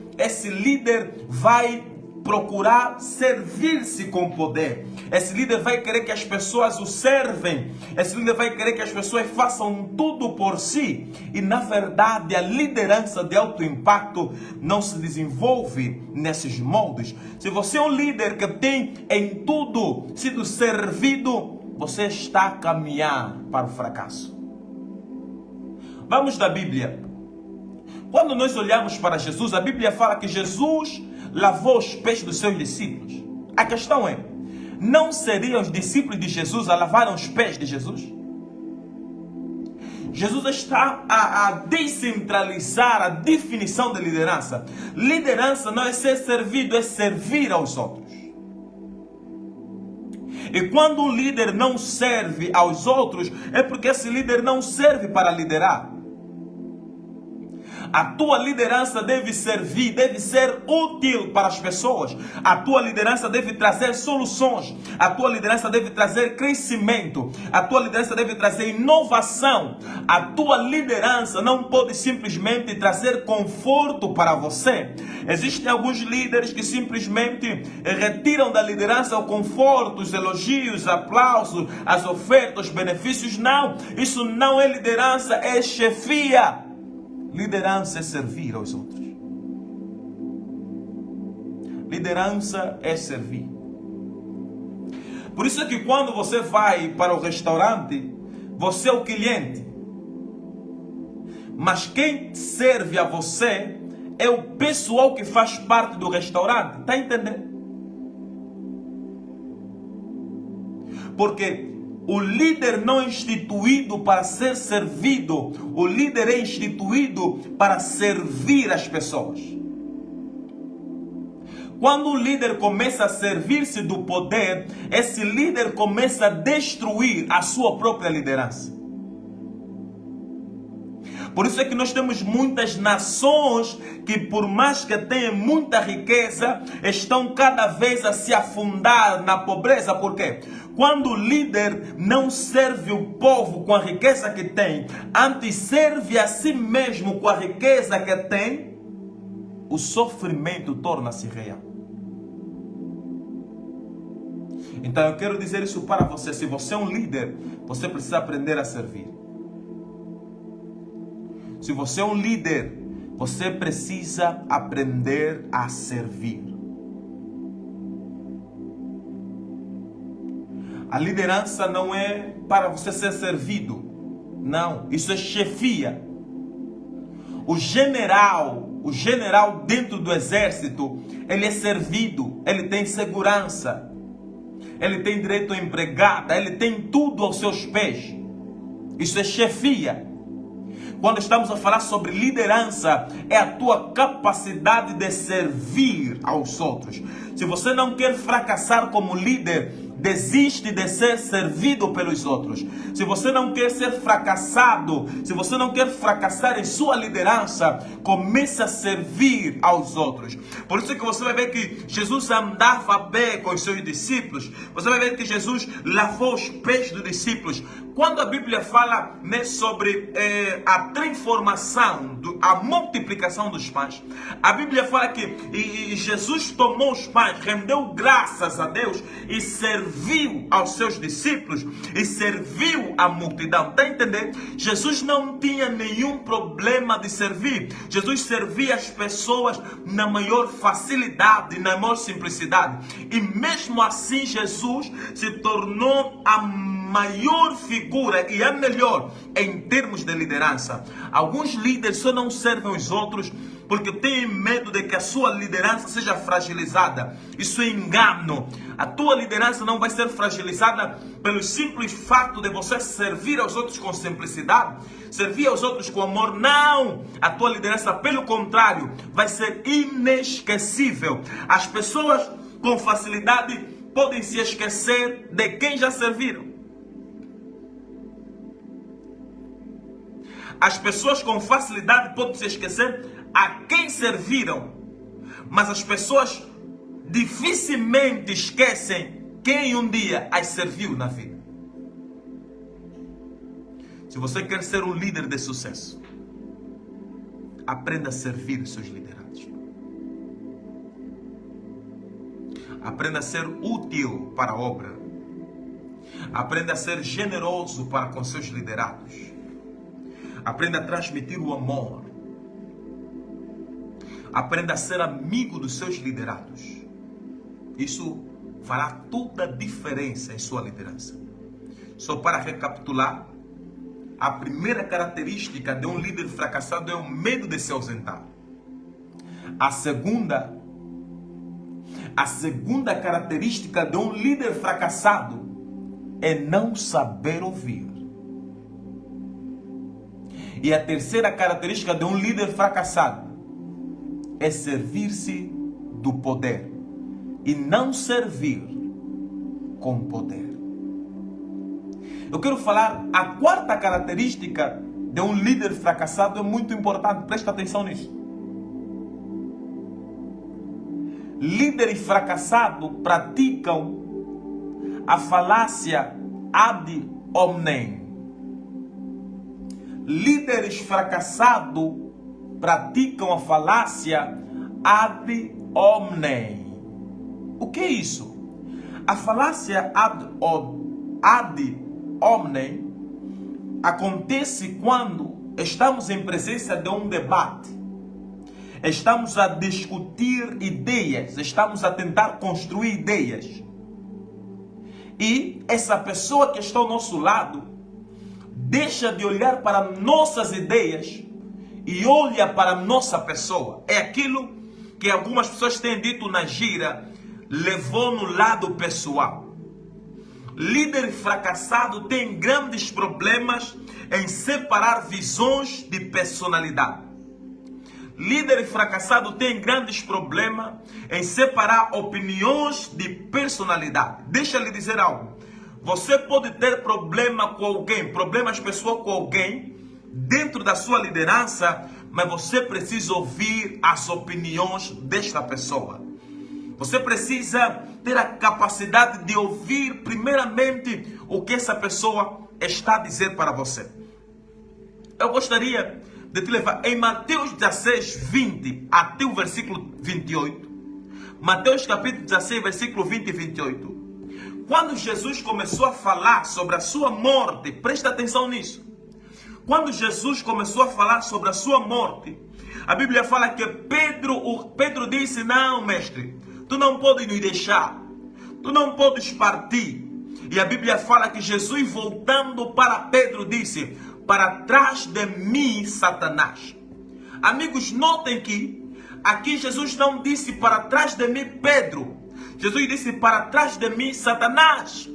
Speaker 1: vai procurar servir-se com poder. Esse líder vai querer que as pessoas o servem. Esse líder vai querer que as pessoas façam tudo por si. E na verdade a liderança de alto impacto não se desenvolve nesses moldes. Se você é um líder que tem em tudo sido servido, você está a caminhar para o fracasso. Vamos da Bíblia. Quando nós olhamos para Jesus, a Bíblia fala que Jesus lavou os pés dos seus discípulos. A questão é, não seriam os discípulos de Jesus a lavar os pés de Jesus? Jesus está a descentralizar a definição de liderança. Liderança não é ser servido, é servir aos outros. E quando um líder não serve aos outros, é porque esse líder não serve para liderar. A tua liderança deve servir, deve ser útil para as pessoas. A tua liderança deve trazer soluções. A tua liderança deve trazer crescimento. A tua liderança deve trazer inovação. A tua liderança não pode simplesmente trazer conforto para você. Existem alguns líderes que simplesmente retiram da liderança o conforto, os elogios, aplausos, as ofertas, os benefícios. Não, isso não é liderança, é chefia. Liderança é servir aos outros. Liderança é servir. Por isso é que quando você vai para o restaurante, você é o cliente. Mas quem serve a você é o pessoal que faz parte do restaurante. Está entendendo? Porque o líder não é instituído para ser servido. O líder é instituído para servir as pessoas. Quando o líder começa a servir-se do poder, esse líder começa a destruir a sua própria liderança. Por isso é que nós temos muitas nações que, por mais que tenham muita riqueza, estão cada vez a se afundar na pobreza. Por quê? Quando o líder não serve o povo com a riqueza que tem, antes serve a si mesmo com a riqueza que tem, o sofrimento torna-se real. Então eu quero dizer isso para você. Se você é um líder, você precisa aprender a servir. Se você é um líder, você precisa aprender a servir. A liderança não é para você ser servido. Não, isso é chefia. O general dentro do exército, ele é servido, ele tem segurança, ele tem direito a empregada, ele tem tudo aos seus pés. Isso é chefia. Quando estamos a falar sobre liderança, é a tua capacidade de servir aos outros. Se você não quer fracassar como líder, desiste de ser servido pelos outros. Se você não quer ser fracassado, se você não quer fracassar em sua liderança, comece a servir aos outros. Por isso que você vai ver que Jesus andava a pé com os seus discípulos. Você vai ver que Jesus lavou os pés dos discípulos. quando a Bíblia fala, né, sobre a transformação, a multiplicação dos pães, a Bíblia fala que Jesus tomou os pães, rendeu graças a Deus e serviu aos seus discípulos e serviu à multidão. Está entendendo? Jesus não tinha nenhum problema de servir. Jesus servia as pessoas na maior facilidade, na maior simplicidade. E mesmo assim Jesus se tornou a maior figura e a melhor em termos de liderança. Alguns líderes só não servem os outros porque têm medo de que a sua liderança seja fragilizada. Isso é engano. A tua liderança não vai ser fragilizada pelo simples fato de você servir aos outros com simplicidade, servir aos outros com amor. Não! A tua liderança, pelo contrário, vai ser inesquecível. As pessoas com facilidade podem se esquecer de quem já serviram. As pessoas com facilidade podem se esquecer a quem serviram, mas as pessoas dificilmente esquecem quem um dia as serviu na vida. Se você quer ser um líder de sucesso, aprenda a servir os seus liderados. Aprenda a ser útil para a obra. Aprenda a ser generoso para com seus liderados. Aprenda a transmitir o amor. Aprenda a ser amigo dos seus liderados. Isso fará toda a diferença em sua liderança. Só para recapitular, a primeira característica de um líder fracassado é o medo de se ausentar. A segunda característica de um líder fracassado é não saber ouvir. E a terceira característica de um líder fracassado é servir-se do poder e não servir com poder. Eu quero falar, a quarta característica de um líder fracassado é muito importante, presta atenção nisso. Líderes fracassados praticam a falácia ad hominem. Líderes fracassados praticam a falácia ad hominem. O que é isso? A falácia ad hominem acontece quando estamos em presença de um debate. Estamos a discutir ideias, estamos a tentar construir ideias. E essa pessoa que está ao nosso lado deixa de olhar para nossas ideias e olha para a nossa pessoa. É aquilo que algumas pessoas têm dito na gira, levou no lado pessoal. Líder fracassado tem grandes problemas em separar visões de personalidade. Líder fracassado tem grandes problemas em separar opiniões de personalidade. Deixa eu lhe dizer algo. Você pode ter problema com alguém, problemas pessoais com alguém dentro da sua liderança, mas você precisa ouvir as opiniões desta pessoa. Você precisa ter a capacidade de ouvir primeiramente o que essa pessoa está a dizer para você. Eu gostaria de te levar em Mateus 16, 20 até o versículo 28. Mateus capítulo 16, versículo 20 e 28. Quando Jesus começou a falar sobre a sua morte, presta atenção nisso. Quando Jesus começou a falar sobre a sua morte, a Bíblia fala que Pedro disse: não, mestre, tu não podes nos deixar, tu não podes partir. E a Bíblia fala que Jesus, voltando para Pedro, disse: para trás de mim, Satanás. Amigos, notem que aqui Jesus não disse para trás de mim, Pedro. Jesus disse para trás de mim, Satanás.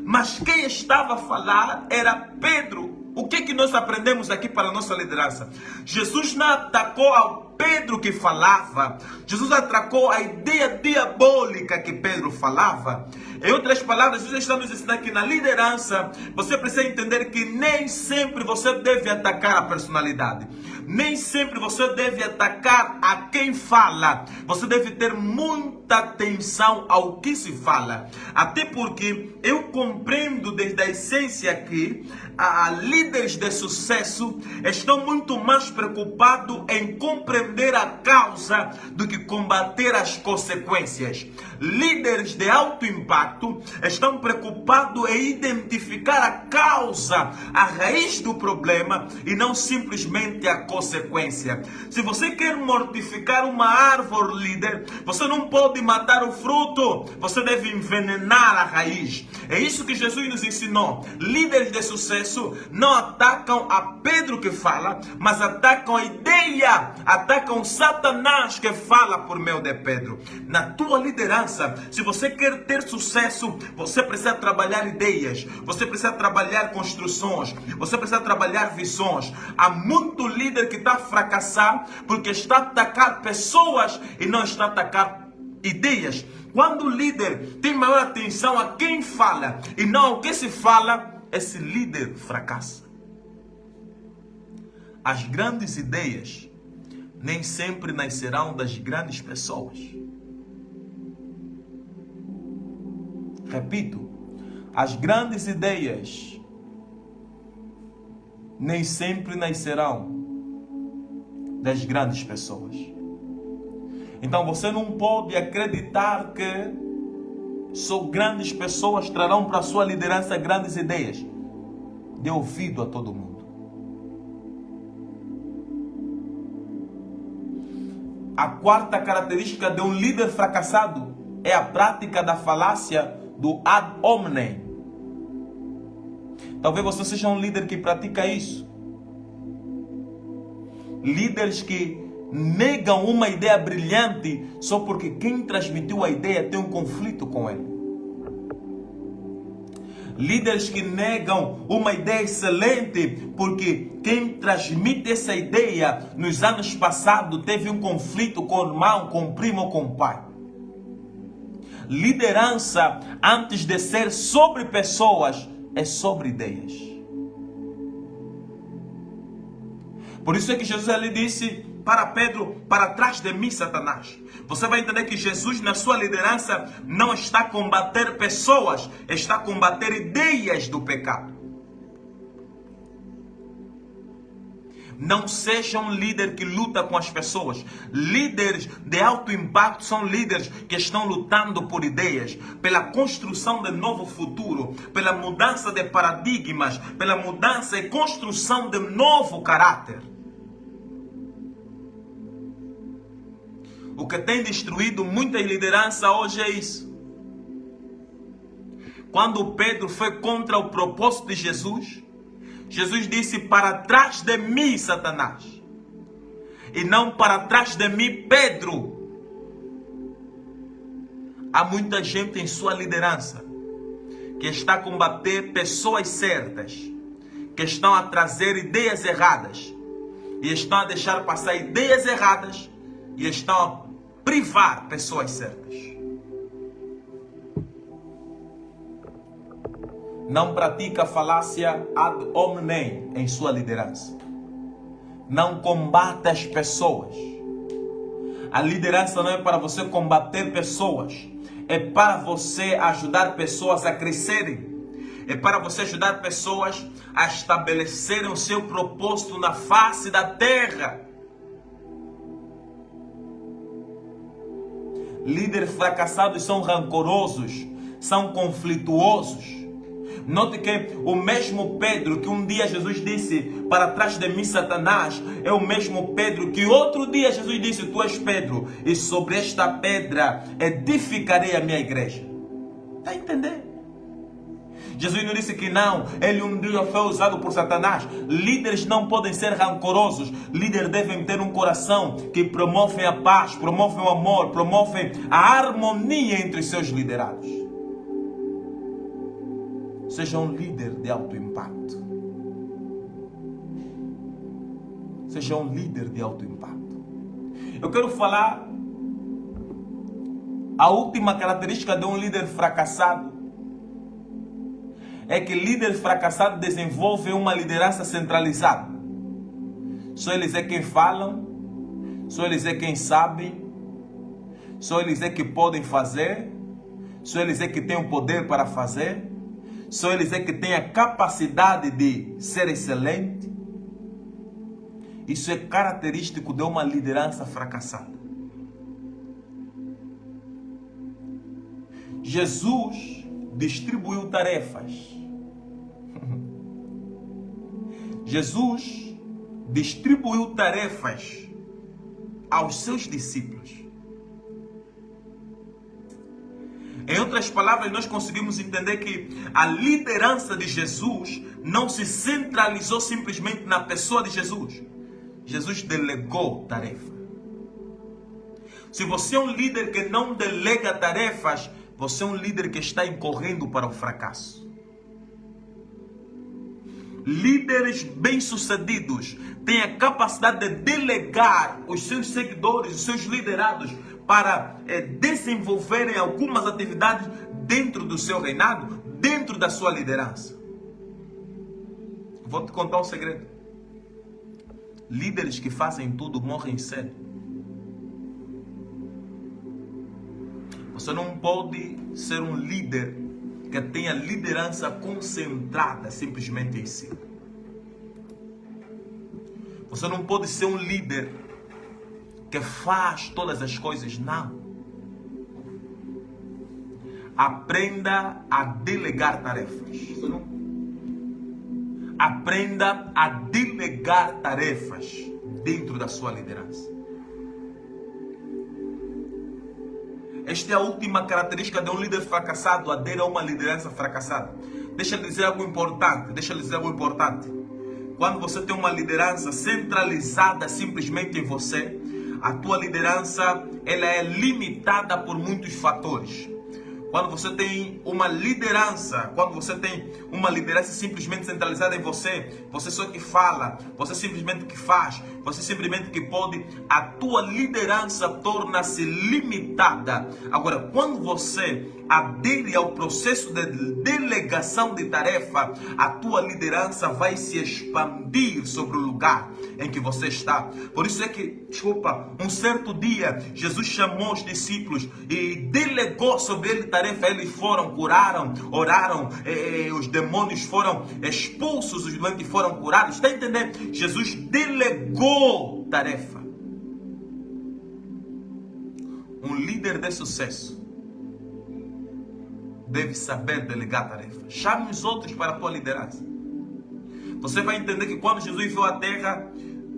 Speaker 1: Mas quem estava a falar era Pedro. O que nós aprendemos aqui para a nossa liderança? Jesus não atacou ao Pedro que falava. Jesus atacou a ideia diabólica que Pedro falava. Em outras palavras, Jesus está nos ensinando que na liderança, você precisa entender que nem sempre você deve atacar a personalidade. Nem sempre você deve atacar a quem fala. Você deve ter muita atenção ao que se fala. Até porque eu compreendo desde a essência que líderes de sucesso estão muito mais preocupados em compreender a causa do que combater as consequências. Líderes de alto impacto estão preocupados em identificar a causa, a raiz do problema e não simplesmente a consequência. Se você quer mortificar uma árvore, líder, você não pode matar o fruto, você deve envenenar a raiz. É isso que Jesus nos ensinou. Líderes de sucesso não atacam a Pedro que fala, mas atacam a ideia, atacam Satanás que fala por meio de Pedro. Na tua liderança, se você quer ter sucesso, você precisa trabalhar ideias, você precisa trabalhar construções, você precisa trabalhar visões. Há muito líder que está a fracassar porque está a atacar pessoas e não está a atacar ideias. Quando o líder tem maior atenção a quem fala e não ao que se fala, esse líder fracassa. As grandes ideias nem sempre nascerão das grandes pessoas. Repito, as grandes ideias nem sempre nascerão das grandes pessoas. Então você não pode acreditar que só grandes pessoas trarão para a sua liderança grandes ideias. Dê ouvido a todo mundo. A quarta característica de um líder fracassado é a prática da falácia do ad hominem. Talvez você seja um líder que pratica isso. Líderes que negam uma ideia brilhante só porque quem transmitiu a ideia tem um conflito com ele. Líderes que negam uma ideia excelente porque quem transmite essa ideia nos anos passados teve um conflito com o irmão, com o primo ou com o pai. Liderança, antes de ser sobre pessoas, é sobre ideias. Por isso é que Jesus lhe disse para Pedro: para trás de mim, Satanás. Você vai entender que Jesus, na sua liderança, não está a combater pessoas, está a combater ideias do pecado. Não seja um líder que luta com as pessoas. Líderes de alto impacto são líderes que estão lutando por ideias, pela construção de novo futuro, pela mudança de paradigmas, pela mudança e construção de novo caráter. O que tem destruído muita liderança hoje é isso. Quando Pedro foi contra o propósito de Jesus, Jesus disse: para trás de mim, Satanás. E não para trás de mim, Pedro. Há muita gente em sua liderança que está a combater pessoas certas, que estão a trazer ideias erradas, e estão a deixar passar ideias erradas, e estão a privar pessoas certas. Não pratica a falácia ad hominem em sua liderança. Não combate as pessoas. A liderança não é para você combater pessoas. É para você ajudar pessoas a crescerem. É para você ajudar pessoas a estabelecerem o seu propósito na face da terra. Líderes fracassados são rancorosos, são conflituosos. Note que o mesmo Pedro que um dia Jesus disse: para trás de mim, Satanás, é o mesmo Pedro que outro dia Jesus disse: tu és Pedro, e sobre esta pedra edificarei a minha igreja. Está a entender? Jesus não disse que não, ele um dia foi usado por Satanás. Líderes não podem ser rancorosos. Líderes devem ter um coração que promove a paz, promove o amor, promove a harmonia entre seus liderados. Seja um líder de alto impacto. Seja um líder de alto impacto. Eu quero falar A última característica de um líder fracassado é que líder fracassado desenvolve uma liderança centralizada. Só eles é quem falam, só eles é quem sabem, só eles é que podem fazer, só eles é que têm o poder para fazer, só eles é que têm a capacidade de ser excelente. Isso é característico de uma liderança fracassada. Jesus distribuiu tarefas. Jesus distribuiu tarefas aos seus discípulos. Em outras palavras, nós conseguimos entender que a liderança de Jesus não se centralizou simplesmente na pessoa de Jesus. Jesus delegou tarefa. Se você é um líder que não delega tarefas, você é um líder que está incorrendo para o fracasso. Líderes bem-sucedidos têm a capacidade de delegar os seus seguidores, os seus liderados, para desenvolverem algumas atividades dentro do seu reinado, dentro da sua liderança. Vou te contar um segredo. Líderes que fazem tudo morrem cedo. Você não pode ser um líder que tenha liderança concentrada simplesmente em si. Você não pode ser um líder que faz todas as coisas, não. Aprenda a delegar tarefas. Aprenda a delegar tarefas dentro da sua liderança. Esta é a última característica de um líder fracassado, aderir a uma liderança fracassada. Deixa eu dizer algo importante. Quando você tem uma liderança centralizada simplesmente em você, a tua liderança ela é limitada por muitos fatores. Quando você tem uma liderança simplesmente centralizada em você, você só que fala, você simplesmente que faz, você simplesmente que pode, a tua liderança torna-se limitada. Agora, quando você adere ao processo de delegação de tarefa, a tua liderança vai se expandir sobre o lugar em que você está. Por isso é que, um certo dia, Jesus chamou os discípulos e delegou sobre ele tarefa. Eles foram, curaram, oraram, os demônios foram expulsos, os doentes foram curados. Está entendendo? Jesus delegou tarefa. Um líder de sucesso deve saber delegar tarefa. Chame os outros para a tua liderança. Você vai entender que quando Jesus veio à terra,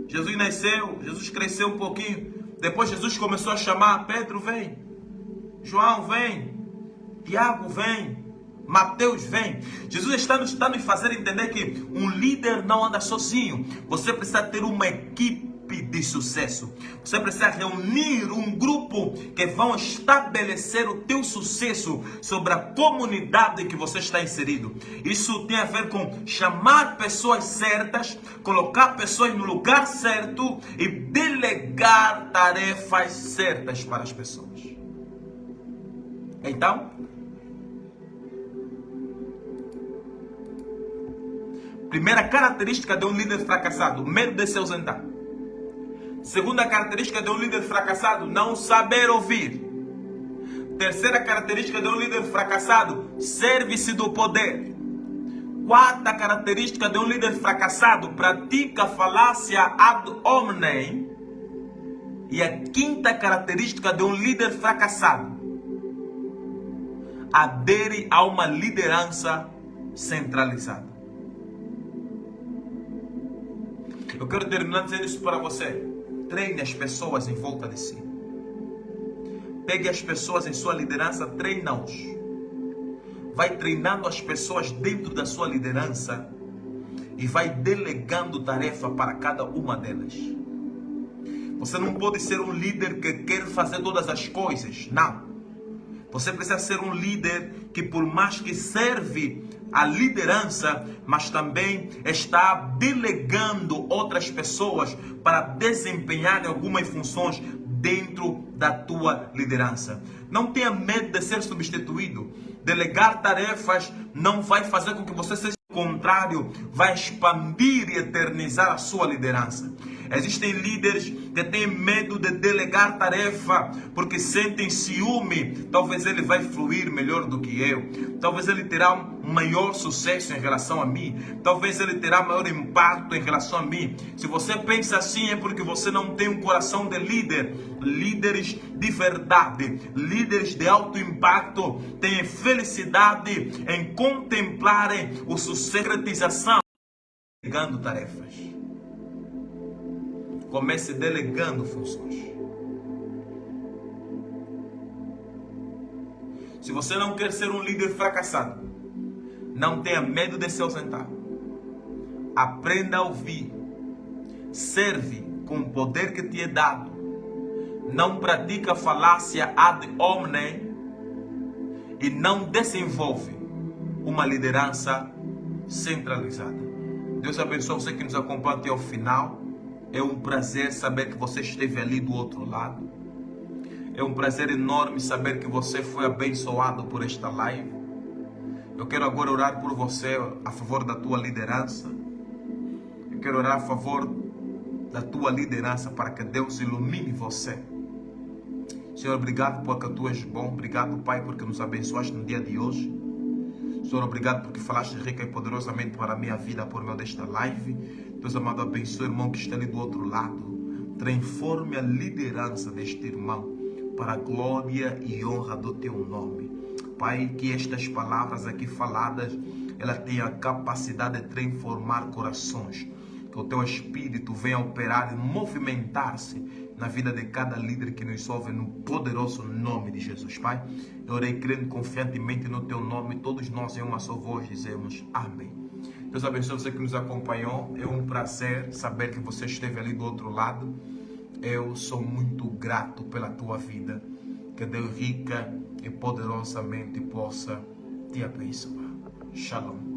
Speaker 1: Jesus nasceu, Jesus cresceu um pouquinho. Depois Jesus começou a chamar: Pedro vem, João vem, Tiago vem, Mateus vem. Jesus está nos fazer entender que um líder não anda sozinho. Você precisa ter uma equipe de sucesso. Você precisa reunir um grupo que vão estabelecer o teu sucesso sobre a comunidade em que você está inserido. Isso tem a ver com chamar pessoas certas, colocar pessoas no lugar certo e delegar tarefas certas para as pessoas. Então, primeira característica de um líder fracassado: medo de se ausentar. Segunda característica de um líder fracassado: não saber ouvir. Terceira característica de um líder fracassado: serve-se do poder. Quarta característica de um líder fracassado: pratica falácia ad hominem. E a quinta característica de um líder fracassado: adere a uma liderança centralizada. Eu quero terminar dizendo isso para você. Treine as pessoas em volta de si. Pegue as pessoas em sua liderança, treina-os. Vai treinando as pessoas dentro da sua liderança e vai delegando tarefa para cada uma delas. Você não pode ser um líder que quer fazer todas as coisas. Não. Você precisa ser um líder que, por mais que serve a liderança, mas também está delegando outras pessoas para desempenhar algumas funções dentro da tua liderança. Não tenha medo de ser substituído. Delegar tarefas não vai fazer com que você seja o contrário, vai expandir e eternizar a sua liderança. Existem líderes que têm medo de delegar tarefa porque sentem ciúme. Talvez ele vai fluir melhor do que eu. Talvez ele terá um maior sucesso em relação a mim. Talvez ele terá maior impacto em relação a mim. Se você pensa assim é porque você não tem um coração de líder. Líderes de verdade, líderes de alto impacto têm felicidade em contemplarem o sucesso e concretização delegando tarefas. Comece delegando funções. Se você não quer ser um líder fracassado, não tenha medo de se ausentar. Aprenda a ouvir. Serve com o poder que te é dado. Não pratica falácia ad hominem e não desenvolve uma liderança centralizada. Deus abençoe você que nos acompanha até o final. É um prazer saber que você esteve ali do outro lado. É um prazer enorme saber que você foi abençoado por esta live. Eu quero agora orar por você a favor da tua liderança. Eu quero orar a favor da tua liderança para que Deus ilumine você. Senhor, obrigado porque tu és bom. Obrigado, Pai, porque nos abençoaste no dia de hoje. Senhor, obrigado porque falaste rica e poderosamente para a minha vida por meio desta live. Deus amado, abençoe o irmão que está ali do outro lado. Transforme a liderança deste irmão para a glória e honra do teu nome. Pai, que estas palavras aqui faladas, ela tenha a capacidade de transformar corações. Que o teu Espírito venha operar e movimentar-se na vida de cada líder que nos ouve, no poderoso nome de Jesus. Pai, eu orei crendo confiantemente no teu nome. Todos nós em uma só voz dizemos amém. Deus abençoe você que nos acompanhou. É um prazer saber que você esteve ali do outro lado. Eu sou muito grato pela tua vida. Que Deus rica e poderosamente possa te abençoar. Shalom.